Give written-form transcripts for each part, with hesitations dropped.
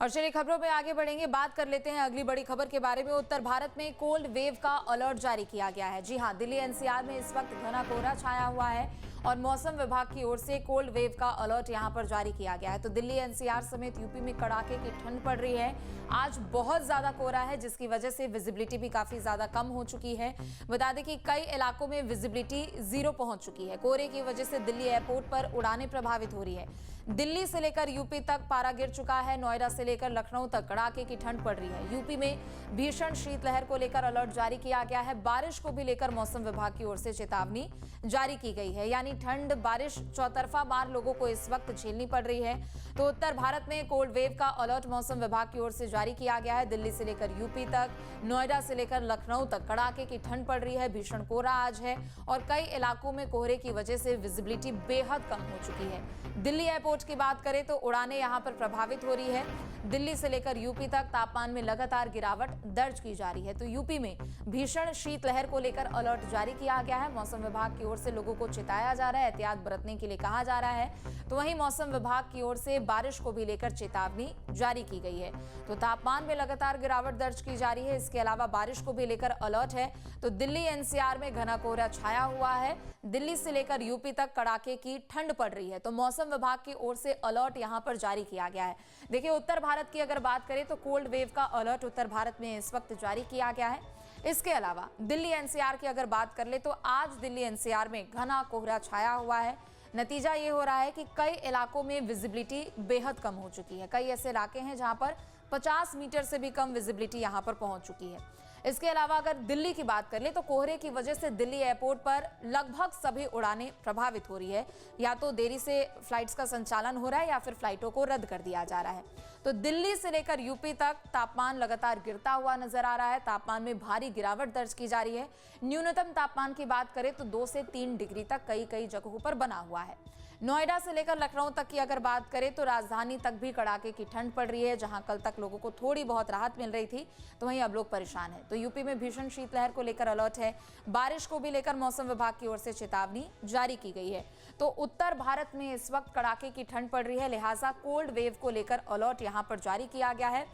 और चलिए खबरों में आगे बढ़ेंगे, बात कर लेते हैं अगली बड़ी खबर के बारे में। उत्तर भारत में कोल्ड वेव का अलर्ट जारी किया गया है। जी हां, दिल्ली एनसीआर में इस वक्त घना कोहरा छाया हुआ है और मौसम विभाग की ओर से कोल्ड वेव का अलर्ट यहां पर जारी किया गया है। तो दिल्ली एनसीआर समेत यूपी में कड़ाके की ठंड पड़ रही है। आज बहुत ज्यादा कोहरा है जिसकी वजह से विजिबिलिटी भी काफी ज्यादा कम हो चुकी है। बता दें कि कई इलाकों में विजिबिलिटी 0 पहुंच चुकी है। कोहरे की वजह से दिल्ली एयरपोर्ट पर उड़ानें प्रभावित हो रही है। दिल्ली से लेकर यूपी तक पारा गिर चुका है। नोएडा से लेकर लखनऊ तक कड़ाके की ठंड पड़ रही है। यूपी में भीषण शीतलहर को लेकर अलर्ट जारी किया गया है। बारिश को भी लेकर मौसम विभाग की ओर से चेतावनी जारी की गई है। यानी ठंड बारिश चौतरफा मार लोगों को इस वक्त झेलनी पड़ रही है। तो उत्तर भारत में कोल्ड वेव का अलर्ट मौसम विभाग की ओर से जारी किया गया है। दिल्ली से लेकर यूपी तक, नोएडा से लेकर लखनऊ तक कड़ाके की ठंड पड़ रही है। भीषण कोहरा आज है और कई इलाकों में कोहरे की वजह से विजिबिलिटी बेहद कम हो चुकी है। दिल्ली एयरपोर्ट की बात करें तो उड़ानें यहां पर प्रभावित हो रही है। दिल्ली से लेकर यूपी तक तापमान में लगातार गिरावट दर्ज की जा रही है। तो यूपी में भीषण शीतलहर को लेकर अलर्ट जारी किया गया है। मौसम विभाग की ओर से लोगों को चेताया जा रहा है, एहतियात बरतने के लिए कहा जा रहा है। तो वहीं मौसम विभाग की ओर से बारिश को भी लेकर चेतावनी जारी की गई है। तो तापमान में लगातार गिरावट दर्ज की जा रही है। इसके अलावा बारिश को भी लेकर अलर्ट है। तो दिल्ली एनसीआर में घना कोहरा छाया हुआ है। दिल्ली से लेकर यूपी तक कड़ाके की ठंड पड़ रही है। तो मौसम विभाग की ओर से अलर्ट यहां पर जारी किया गया है। देखिए, उत्तर भारत की अगर बात करें तो कोल्ड वेव का अलर्ट उत्तर भारत में इस वक्त जारी किया गया है। इसके अलावा दिल्ली एनसीआर की अगर बात कर ले तो आज दिल्ली एनसीआर में घना कोहरा छाया हुआ है। नतीजा ये हो रहा है कि कई इलाकों में विजिबिलिटी बेहद कम हो चुकी है। कई ऐसे इलाके हैं जहां पर 50 मीटर से भी कम विजिबिलिटी यहां पर पहुंच चुकी है। इसके अलावा अगर दिल्ली की बात कर ले तो कोहरे की वजह से दिल्ली एयरपोर्ट पर लगभग सभी उड़ानें प्रभावित हो रही है। या तो देरी से फ्लाइट्स का संचालन हो रहा है या फिर फ्लाइटों को रद्द कर दिया जा रहा है। तो दिल्ली से लेकर यूपी तक तापमान लगातार गिरता हुआ नजर आ रहा है। तापमान में भारी गिरावट दर्ज की जा रही है। न्यूनतम तापमान की बात करें तो 2 से 3 डिग्री तक कई जगहों पर बना हुआ है। नोएडा से लेकर लखनऊ तक की अगर बात करें तो राजधानी तक भी कड़ाके की ठंड पड़ रही है। जहां कल तक लोगों को थोड़ी बहुत राहत मिल रही थी तो वहीं अब लोग परेशान हैं। तो यूपी में भीषण शीतलहर को लेकर अलर्ट है। बारिश को भी लेकर मौसम विभाग की ओर से चेतावनी जारी की गई है। तो उत्तर भारत में इस वक्त कड़ाके की ठंड पड़ रही है, लिहाजा कोल्ड वेव को लेकर अलर्ट यहां पर जारी किया गया है।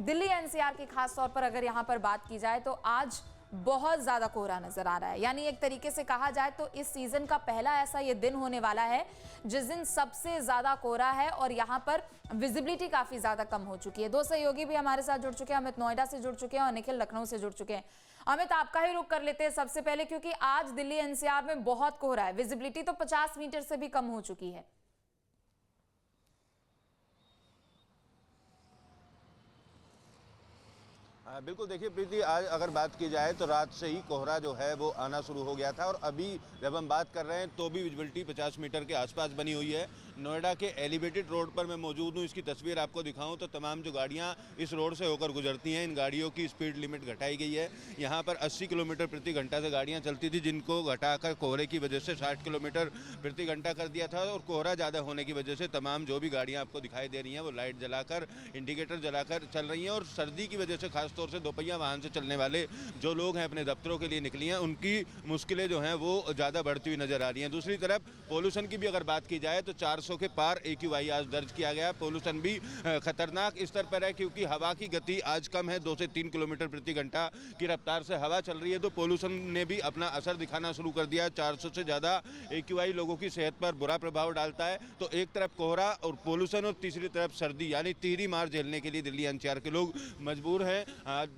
दिल्ली एनसीआर की खास तौर पर अगर यहां पर बात की जाए तो आज बहुत ज्यादा कोहरा नजर आ रहा है। यानी एक तरीके से कहा जाए तो इस सीजन का पहला ऐसा ये दिन होने वाला है जिस दिन सबसे ज्यादा कोहरा है और यहाँ पर विजिबिलिटी काफी ज्यादा कम हो चुकी है। 2 सहयोगी भी हमारे साथ जुड़ चुके हैं। अमित नोएडा से जुड़ चुके हैं और निखिल लखनऊ से जुड़ चुके हैं। अमित, आपका ही रुख कर लेते हैं सबसे पहले, क्योंकि आज दिल्ली एनसीआर में बहुत कोहरा है। विजिबिलिटी तो 50 मीटर से भी कम हो चुकी है। बिल्कुल, देखिए प्रीति, आज अगर बात की जाए तो रात से ही कोहरा जो है वो आना शुरू हो गया था और अभी जब हम बात कर रहे हैं तो भी विजिबिलिटी 50 मीटर के आसपास बनी हुई है। नोएडा के एलिवेटेड रोड पर मैं मौजूद हूँ। इसकी तस्वीर आपको दिखाऊं तो तमाम जो गाड़ियाँ इस रोड से होकर गुजरती हैं, इन गाड़ियों की स्पीड लिमिट घटाई गई है। यहाँ पर 80 किलोमीटर प्रति घंटा से गाड़ियाँ चलती थी, जिनको घटाकर कोहरे की वजह से 60 किलोमीटर प्रति घंटा कर दिया था। और कोहरा ज़्यादा होने की वजह से तमाम जो भी गाड़ियाँ आपको दिखाई दे रही हैं वो लाइट जलाकर, इंडिकेटर जलाकर चल रही हैं। और सर्दी की वजह से खासतौर से दोपहिया वाहन से चलने वाले जो लोग हैं, अपने दफ्तरों के लिए निकली हैं, उनकी मुश्किलें जो हैं वो ज़्यादा बढ़ती हुई नजर आ रही हैं। दूसरी तरफ पोल्यूशन की भी अगर बात की जाए तो 400 के पार AQI आज दर्ज किया गया। पोल्यूशन भी खतरनाक स्तर पर है क्योंकि हवा की गति आज कम है। 2 से 3 किलोमीटर प्रति घंटा की रफ्तार से हवा चल रही है। तो पोल्यूशन ने भी अपना असर दिखाना शुरू कर दिया। 400 से ज़्यादा AQI लोगों की सेहत पर बुरा प्रभाव डालता है। तो एक तरफ कोहरा और पोल्यूशन और तीसरी तरफ सर्दी, यानी तिहरी मार झेलने के लिए दिल्ली एनसीआर के लोग मजबूर हैं।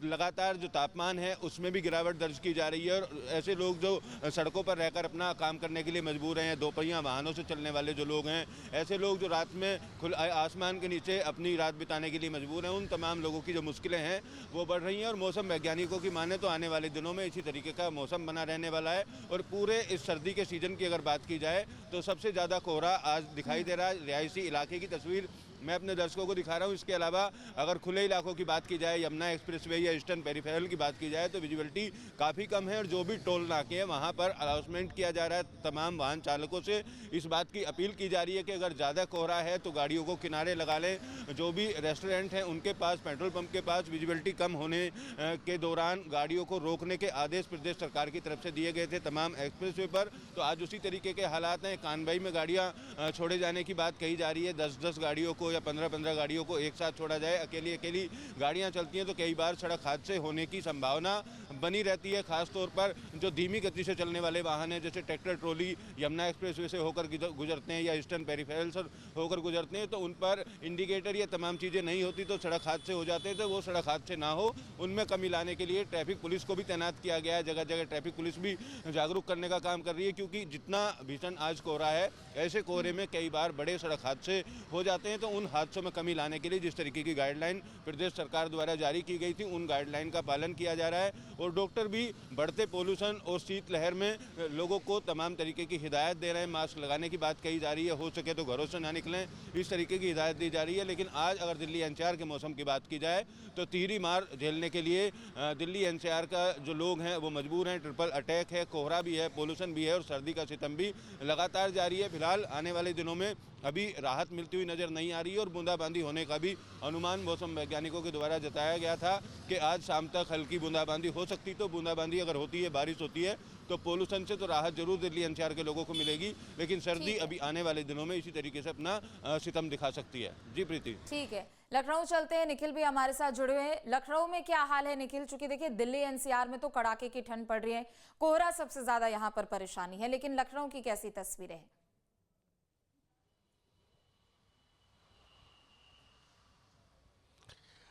लगातार जो तापमान है उसमें भी गिरावट दर्ज की जा रही है। और ऐसे लोग जो सड़कों पर रहकर अपना काम करने के लिए मजबूर हैं, दोपहिया वाहनों से चलने वाले जो लोग हैं, ऐसे लोग जो रात में आसमान के नीचे अपनी रात बिताने के लिए मजबूर हैं, उन तमाम लोगों की जो मुश्किलें हैं वो बढ़ रही हैं। और मौसम वैज्ञानिकों की माने तो आने वाले दिनों में इसी तरीके का मौसम बना रहने वाला है। और पूरे इस सर्दी के सीजन की अगर बात की जाए तो सबसे ज़्यादा कोहरा आज दिखाई दे रहा है। रिहायशी इलाके की तस्वीर मैं अपने दर्शकों को दिखा रहा हूँ। इसके अलावा अगर खुले इलाकों की बात की जाए, यमुना एक्सप्रेसवे या ईस्टर्न पेरिफेरल की बात की जाए तो विजिबिलिटी काफ़ी कम है। और जो भी टोल नाके हैं वहाँ पर अनाउंसमेंट किया जा रहा है। तमाम वाहन चालकों से इस बात की अपील की जा रही है कि अगर ज़्यादा कोहरा है तो गाड़ियों को किनारे लगा लें। जो भी रेस्टोरेंट हैं उनके पास, पेट्रोल पंप के पास विजिबिलिटी कम होने के दौरान गाड़ियों को रोकने के आदेश प्रदेश सरकार की तरफ से दिए गए थे तमाम एक्सप्रेसवे पर। तो आज उसी तरीके के हालात हैं। कानबाई में गाड़ियाँ छोड़े जाने की बात कही जा रही है। 10-10 गाड़ियों को को या 15-15 गाड़ियों को एक साथ छोड़ा जाए, अकेली अकेली गाड़ियां चलती हैं तो कई बार सड़क हादसे होने की संभावना बनी रहती है। खासतौर पर जो धीमी गति से चलने वाले वाहन हैं, जैसे ट्रैक्टर ट्रॉली यमुना एक्सप्रेसवे से होकर गुजरते हैं या ईस्टर्न पेरिफेरल से होकर गुजरते हैं, तो उन पर इंडिकेटर ये तमाम चीज़ें नहीं होती तो सड़क हादसे हो जाते हैं। तो वो सड़क हादसे ना हो, उनमें कमी लाने के लिए ट्रैफिक पुलिस को भी तैनात किया गया है। जगह जगह ट्रैफिक पुलिस भी जागरूक करने का काम कर रही है, क्योंकि जितना भीषण आज कोहरा है, ऐसे कोहरे में कई बार बड़े सड़क हादसे हो जाते हैं। तो उन हादसों में कमी लाने के लिए जिस तरीके की गाइडलाइन प्रदेश सरकार द्वारा जारी की गई थी, उन गाइडलाइन का पालन किया जा रहा है। और डॉक्टर भी बढ़ते पोल्यूशन और शीतलहर में लोगों को तमाम तरीके की हिदायत दे रहे हैं। मास्क लगाने की बात कही जा रही है, हो सके तो घरों से ना निकलें, इस तरीके की हिदायत दी जा रही है। लेकिन आज अगर दिल्ली एनसीआर के मौसम की बात की जाए तो तिहरी मार झेलने के लिए दिल्ली एनसीआर का जो लोग हैं वो मजबूर हैं। ट्रिपल अटैक है, कोहरा भी है, पोल्यूशन भी है और सर्दी का सितम भी लगातार जारी है। फिलहाल आने वाले दिनों में अभी राहत मिलती हुई नजर नहीं आ रही है और बूंदाबांदी होने का भी अनुमान मौसम वैज्ञानिकों के द्वारा जताया गया था कि आज शाम तक हल्की बूंदाबांदी हो सकती। तो बूंदाबांदी अगर होती है, बारिश होती है, तो पोल्यूशन से तो राहत जरूर दिल्ली एनसीआर के लोगों को मिलेगी, लेकिन सर्दी अभी आने वाले दिनों में इसी तरीके से अपना सितम दिखा सकती है। जी प्रीति। ठीक है, लखनऊ चलते हैं, निखिल भी हमारे साथ जुड़े हुए हैं। लखनऊ में क्या हाल है निखिल? चूंकि देखिए दिल्ली एनसीआर में तो कड़ाके की ठंड पड़ रही है, कोहरा सबसे ज्यादा यहाँ पर परेशानी है, लेकिन लखनऊ की कैसी तस्वीरें हैं?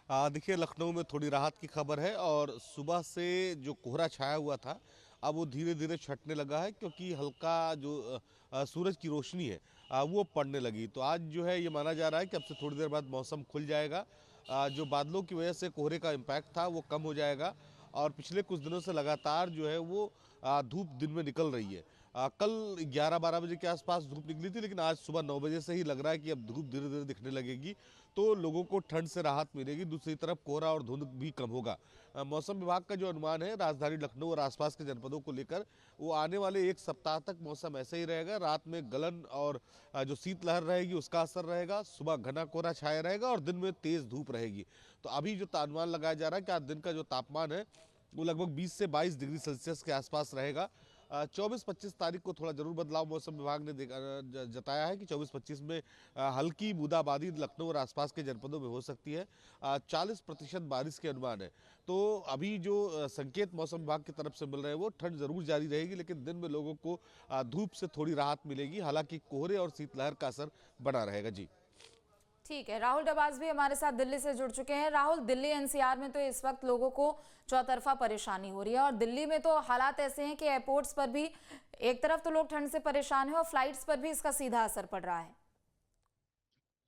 देखिए, लखनऊ में थोड़ी राहत की खबर है और सुबह से जो कोहरा छाया हुआ था अब वो धीरे धीरे छटने लगा है, क्योंकि हल्का जो सूरज की रोशनी है वो पड़ने लगी। तो आज जो है ये माना जा रहा है कि अब से थोड़ी देर बाद मौसम खुल जाएगा। जो बादलों की वजह से कोहरे का इम्पैक्ट था वो कम हो जाएगा और पिछले कुछ दिनों से लगातार जो है वो धूप दिन में निकल रही है। कल 11-12 बजे के आसपास धूप निकली थी, लेकिन आज सुबह 9 बजे से ही लग रहा है कि अब धूप धीरे धीरे दिखने लगेगी, तो लोगों को ठंड से राहत मिलेगी। दूसरी तरफ कोहरा और धुंध भी कम होगा। मौसम विभाग का जो अनुमान है राजधानी लखनऊ और आसपास के जनपदों को लेकर, वो आने वाले एक सप्ताह तक मौसम ऐसे ही रहेगा। रात में गलन और जो शीतलहर रहेगी उसका असर रहेगा, सुबह घना कोहरा छाया रहेगा और दिन में तेज धूप रहेगी। तो अभी जो अनुमान लगाया जा रहा है कि आज दिन का जो तापमान है वो लगभग 20 से 22 डिग्री सेल्सियस के आसपास रहेगा। 24-25 तारीख को थोड़ा जरूर बदलाव मौसम विभाग ने जताया है कि 24-25 में हल्की बूंदाबांदी लखनऊ और आसपास के जनपदों में हो सकती है। 40% बारिश के अनुमान है। तो अभी जो संकेत मौसम विभाग की तरफ से मिल रहे हैं वो ठंड जरूर जारी रहेगी, लेकिन दिन में लोगों को धूप से थोड़ी राहत मिलेगी। हालांकि कोहरे और शीतलहर का असर बना रहेगा। जी ठीक है, राहुल डबास भी हमारे साथ दिल्ली से जुड़ चुके हैं। राहुल, दिल्ली एनसीआर में तो इस वक्त लोगों को चौतरफा परेशानी हो रही है और दिल्ली में तो हालात ऐसे हैं कि एयरपोर्ट्स पर भी एक तरफ तो लोग ठंड से परेशान हैं और फ्लाइट्स पर भी इसका सीधा असर पड़ रहा है।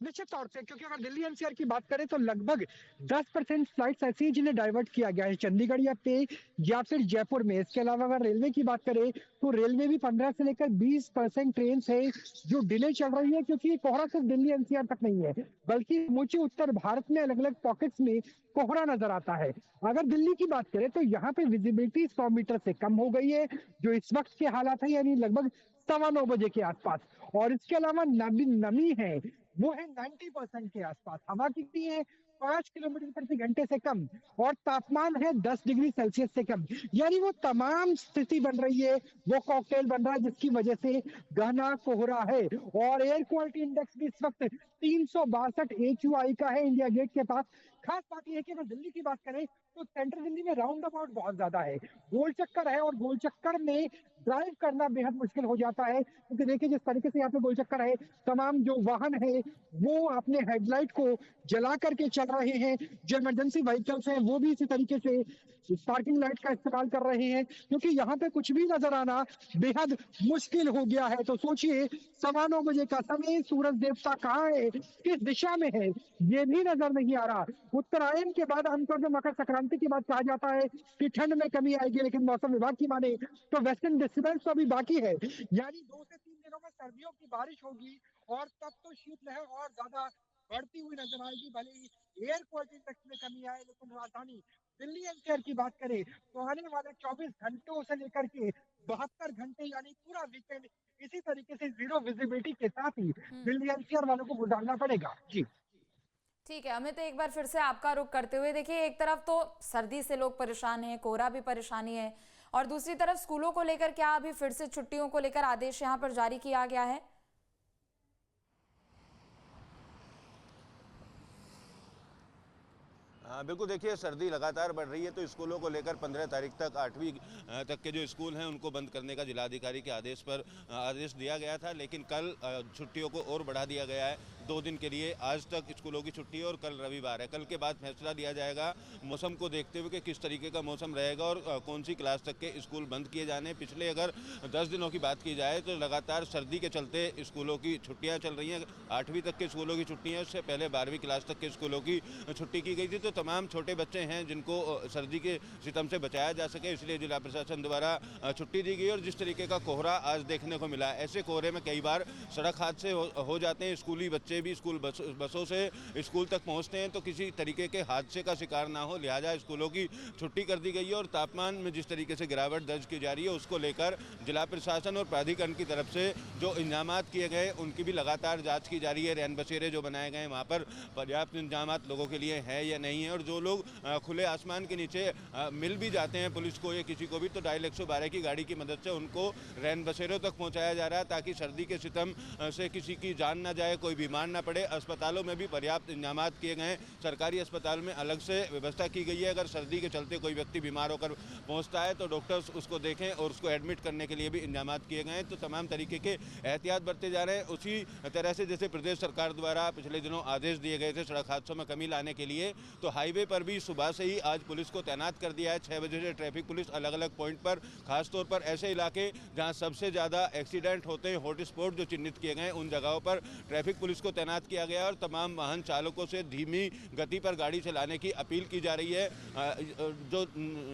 निश्चित तौर से, क्योंकि अगर दिल्ली एनसीआर की बात करें तो लगभग 10% फ्लाइट्स ऐसी हैं जिन्हें डाइवर्ट किया गया है चंडीगढ़ या फिर जयपुर में। इसके अलावा अगर रेलवे की बात करें तो रेलवे भी 15 से लेकर 20% ट्रेन है जो डिले चल रही है, क्योंकि कोहरा सिर्फ दिल्ली एनसीआर तक नहीं है, बल्कि समूचे उत्तर भारत में अलग अलग पॉकेट्स में कोहरा नजर आता है। अगर दिल्ली की बात करें तो यहाँ पे विजिबिलिटी 100 मीटर से कम हो गई है, जो इस वक्त के हालात है, यानी लगभग 9:15 बजे के आसपास। और इसके अलावा नमी है वो है 90% के आसपास। हवा कितनी है? 5 किलोमीटर प्रति घंटे से कम और तापमान है 10 डिग्री सेल्सियस से कम। यानी वो तमाम स्थिति बन रही है, वो कॉकटेल बन रहा है जिसकी वजह से घना कोहरा है। और एयर क्वालिटी इंडेक्स भी इस वक्त 362 AQI का है इंडिया गेट के पास। खास बात यह है कि अगर दिल्ली की बात करें तो सेंट्रल दिल्ली में राउंड अबाउट बहुत ज्यादा है, गोल चक्कर है और गोल चक्कर में ड्राइव करना बेहद मुश्किल हो जाता है, क्योंकि देखिए जिस तरीके से यहाँ पे गोल चक्कर है, तमाम जो वाहन है वो अपने हेडलाइट को जला करके चल रहे हैं। जो इमरजेंसी व्हीकल्स हैं वो भी इसी तरीके से पार्किंग लाइट का इस्तेमाल कर रहे हैं, क्योंकि यहाँ पे कुछ भी नजर आना बेहद मुश्किल हो गया है। तो सोचिए 9:15 बजे का समय, सूरज देवता कहाँ है, किस दिशा में है, ये भी नजर नहीं आ रहा। उत्तरायण के बाद आमतौर पर मकर संक्रांति के बाद कहा जाता है कि ठंड में कमी आएगी, लेकिन मौसम विभाग की माने तो वेस्टर्न डिस्टर्बेंस तो अभी बाकी है, यानी 2 से 3 दिनों में सर्दियों की बारिश होगी और तब तो शीतलहर और ज्यादा बढ़ती हुई नजर आएगी। भले ही एयर क्वालिटी इंडेक्स में कमी आए, लेकिन राजधानी दिल्ली एनसीआर की बात करें तो आने वाले 24 घंटों से लेकर के 72 घंटे यानी पूरा वीकेंड इसी तरीके से जीरो विजिबिलिटी के साथ ही दिल्ली एनसीआर वालों को गुजारना पड़ेगा। जी ठीक है, अमित, एक बार फिर से आपका रुख करते हुए, देखिए एक तरफ तो सर्दी से लोग परेशान हैं, कोहरा भी परेशानी है, और दूसरी तरफ स्कूलों को लेकर क्या अभी फिर से छुट्टियों को लेकर आदेश यहाँ पर जारी किया गया है? बिल्कुल देखिए, सर्दी लगातार बढ़ रही है तो स्कूलों को लेकर 15 तारीख तक 8वीं तक के जो स्कूल हैं उनको बंद करने का जिलाधिकारी के आदेश पर आदेश दिया गया था, लेकिन कल छुट्टियों को और बढ़ा दिया गया है 2 दिन के लिए। आज तक स्कूलों की छुट्टी है और कल रविवार है। कल के बाद फैसला लिया जाएगा मौसम को देखते हुए कि किस तरीके का मौसम रहेगा और कौन सी क्लास तक के स्कूल बंद किए जाने। पिछले अगर 10 दिनों की बात की जाए तो लगातार सर्दी के चलते स्कूलों की छुट्टियाँ चल रही हैं। 8वीं तक के स्कूलों की छुट्टी है, उससे पहले 12वीं क्लास तक के स्कूलों की छुट्टी की गई थी। तो तमाम छोटे बच्चे हैं जिनको सर्दी के सितम से बचाया जा सके, इसलिए जिला प्रशासन द्वारा छुट्टी दी गई। और जिस तरीके का कोहरा आज देखने को मिला, ऐसे कोहरे में कई बार सड़क हादसे हो जाते हैं। स्कूली बच्चे भी स्कूल बसों से स्कूल तक पहुंचते हैं तो किसी तरीके के हादसे का शिकार ना हो, लिहाजा स्कूलों की छुट्टी कर दी गई है। और तापमान में जिस तरीके से गिरावट दर्ज की जा रही है उसको लेकर जिला प्रशासन और प्राधिकरण की तरफ से जो इंतजाम किए गए उनकी भी लगातार जाँच की जा रही है। रैन बसेरे जो बनाए गए वहाँ पर पर्याप्त इंतजाम लोगों के लिए है या नहीं है। और जो लोग खुले आसमान के नीचे मिल भी जाते हैं पुलिस को या किसी को भी, तो डायल 112 की गाड़ी की मदद से उनको रैन बसेरों तक पहुंचाया जा रहा है ताकि सर्दी के सितम से किसी की जान ना जाए, कोई बीमार ना पड़े। अस्पतालों में भी पर्याप्त इंतजाम किए गए हैं। सरकारी अस्पताल में अलग से व्यवस्था की गई है। अगर सर्दी के चलते कोई व्यक्ति बीमार होकर पहुँचता है तो डॉक्टर्स उसको देखें और उसको एडमिट करने के लिए भी इंतजाम किए गए हैं। तो तमाम तरीके के एहतियात बरते जा रहे हैं। उसी तरह से जैसे प्रदेश सरकार द्वारा पिछले दिनों आदेश दिए गए थे सड़क हादसों में कमी लाने के लिए, तो हाईवे पर भी सुबह से ही आज पुलिस को तैनात कर दिया है। 6 बजे से ट्रैफिक पुलिस अलग अलग पॉइंट पर, खासतौर पर ऐसे इलाके जहां सबसे ज़्यादा एक्सीडेंट होते हैं, हॉटस्पॉट जो चिन्हित किए गए हैं, उन जगहों पर ट्रैफिक पुलिस को तैनात किया गया है। और तमाम वाहन चालकों से धीमी गति पर गाड़ी चलाने की अपील की जा रही है। जो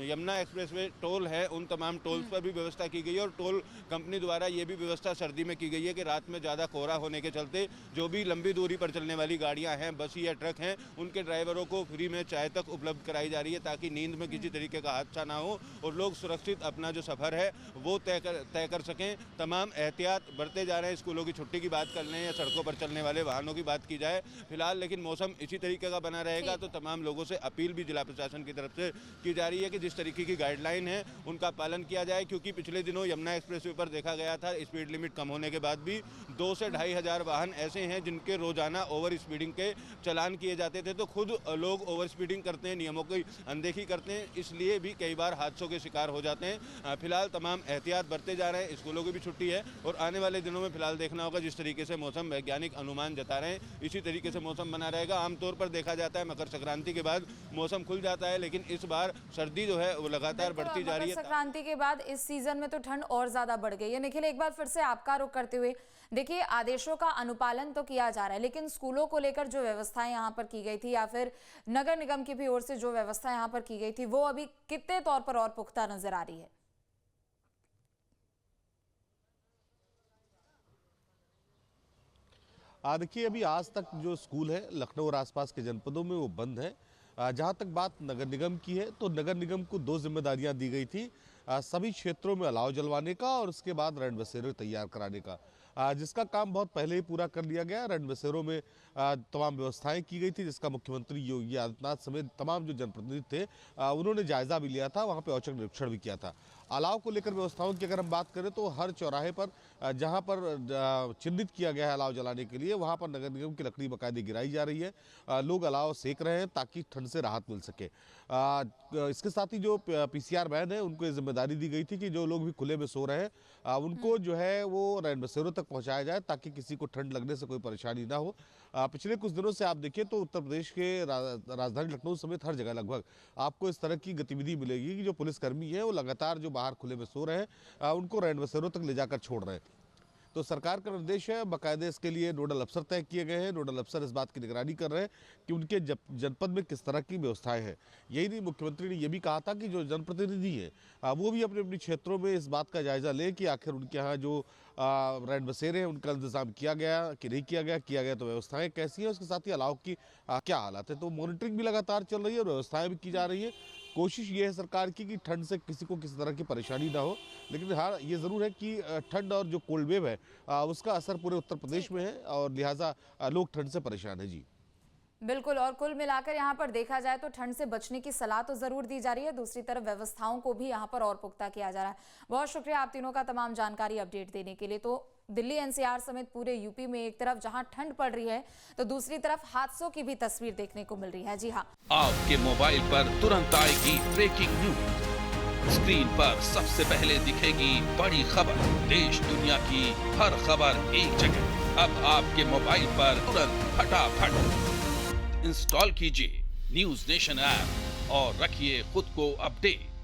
यमुना एक्सप्रेसवे टोल है उन तमाम टोल्स पर भी व्यवस्था की गई है। और टोल कंपनी द्वारा ये भी व्यवस्था सर्दी में की गई है कि रात में ज़्यादा कोहरा होने के चलते जो भी लंबी दूरी पर चलने वाली गाड़ियाँ हैं, बस या ट्रक हैं, उनके ड्राइवरों को फ्री में चाय तक उपलब्ध कराई जा रही है ताकि नींद में किसी तरीके का हादसा ना हो और लोग सुरक्षित अपना जो सफ़र है वो तय कर सकें। तमाम एहतियात बरते जा रहे हैं। स्कूलों की छुट्टी की बात कर लें या सड़कों पर चलने वाले वाहनों की बात की जाए फिलहाल, लेकिन मौसम इसी तरीके का बना रहेगा। तो तमाम लोगों से अपील भी जिला प्रशासन की तरफ से की जा रही है कि जिस तरीके की गाइडलाइन है उनका पालन किया जाए, क्योंकि पिछले दिनों यमुना एक्सप्रेसवे पर देखा गया था स्पीड लिमिट कम होने के बाद भी 2 से 2,500 वाहन ऐसे हैं जिनके रोजाना ओवर स्पीडिंग के चालान किए जाते थे। तो खुद लोग ओवर स्पीडिंग करते हैं, नियमों की अनदेखी करते हैं, इसलिए भी कई बार हादसों के शिकार हो जाते हैं। फिलहाल तमाम एहतियात बरते जा रहे हैं। स्कूलों की भी छुट्टी है और आने वाले दिनों में फिलहाल देखना होगा जिस तरीके से मौसम वैज्ञानिक अनुमान जता रहे हैं इसी तरीके से मौसम बना रहेगा। आमतौर पर देखा जाता है मकर संक्रांति के बाद मौसम खुल जाता है, लेकिन इस बार सर्दी जो है वो लगातार बढ़ती जा रही है। संक्रांति के बाद इस सीजन में तो ठंड और ज्यादा बढ़ गई है। निखिल, एक बार फिर से आपका रुख करते हुए, देखिए आदेशों का अनुपालन तो किया जा रहा है, लेकिन स्कूलों को लेकर जो व्यवस्थाएं यहाँ पर की गई थी या फिर नगर निगम की भी ओर से जो व्यवस्था यहाँ पर की गई थी वो अभी कितने तौर पर और पुख्ता नजर आ रही है? देखिए, अभी आज तक जो स्कूल है लखनऊ और आसपास के जनपदों में वो बंद है। जहाँ तक बात नगर निगम की है तो नगर निगम को 2 जिम्मेदारियां दी गई थी, सभी क्षेत्रों में अलाव जलवाने का और उसके बाद रैन बसेरे तैयार कराने का, जिसका काम बहुत पहले ही पूरा कर लिया गया। रैन बसेरों में तमाम व्यवस्थाएं की गई थी, जिसका मुख्यमंत्री योगी आदित्यनाथ समेत तमाम जो जनप्रतिनिधि थे उन्होंने जायजा भी लिया था, वहाँ पे औचक निरीक्षण भी किया था। अलाव को लेकर व्यवस्थाओं की अगर हम बात करें तो हर चौराहे पर जहाँ पर चिन्हित किया गया है अलाव जलाने के लिए, वहाँ पर नगर निगम की लकड़ी बाकायदे गिराई जा रही है। लोग अलाव सेक रहे हैं ताकि ठंड से राहत मिल सके। इसके साथ ही जो PCR वैन है उनको ये जिम्मेदारी दी गई थी कि जो लोग भी खुले में सो रहे हैं उनको जो है वो रैन बसेरों तक पहुँचाया जाए ताकि किसी को ठंड लगने से कोई परेशानी ना हो। पिछले कुछ दिनों से आप देखिए तो उत्तर प्रदेश के राजधानी लखनऊ समेत हर जगह लगभग आपको इस तरह की गतिविधि मिलेगी कि जो पुलिसकर्मी है वो लगातार जो बाहर खुले में सो रहे हैं उनको रैन बसेरों तक ले जाकर छोड़ रहे हैं। तो सरकार का निर्देश है, बाकायदे इसके लिए नोडल अफसर तय किए गए हैं। नोडल अफसर इस बात की निगरानी कर रहे हैं कि उनके जनपद में किस तरह की व्यवस्थाएं हैं। यही नहीं, मुख्यमंत्री ने यह भी कहा था कि जो जनप्रतिनिधि हैं वो भी अपने अपने क्षेत्रों में इस बात का जायजा लें कि आखिर उनके यहाँ जो रैन बसेरे हैं उनका इंतजाम किया गया कि नहीं किया गया तो व्यवस्थाएं कैसी हैं, उसके साथ ही अलाव की क्या हालात है। तो मॉनिटरिंग भी लगातार चल रही है और व्यवस्थाएं भी की जा रही है। कोशिश ये है सरकार की कि ठंड से किसी को किसी तरह की परेशानी ना हो, लेकिन हाँ ये ज़रूर है कि ठंड और जो कोल्ड वेव है उसका असर पूरे उत्तर प्रदेश में है और लिहाजा लोग ठंड से परेशान है। जी बिल्कुल, और कुल मिलाकर यहाँ पर देखा जाए तो ठंड से बचने की सलाह तो जरूर दी जा रही है, दूसरी तरफ व्यवस्थाओं को भी यहाँ पर और पुख्ता किया जा रहा है। बहुत शुक्रिया आप तीनों का तमाम जानकारी अपडेट देने के लिए। तो दिल्ली एनसीआर समेत पूरे यूपी में एक तरफ जहां ठंड पड़ रही है तो दूसरी तरफ हादसों की भी तस्वीर देखने को मिल रही है। जी हाँ, आपके मोबाइल पर तुरंत आएगी ब्रेकिंग न्यूज। स्क्रीन पर सबसे पहले दिखेगी बड़ी खबर। देश दुनिया की हर खबर एक जगह। अब आपके मोबाइल पर तुरंत फटाफट इंस्टॉल कीजिए न्यूज नेशन ऐप और रखिए खुद को अपडेट।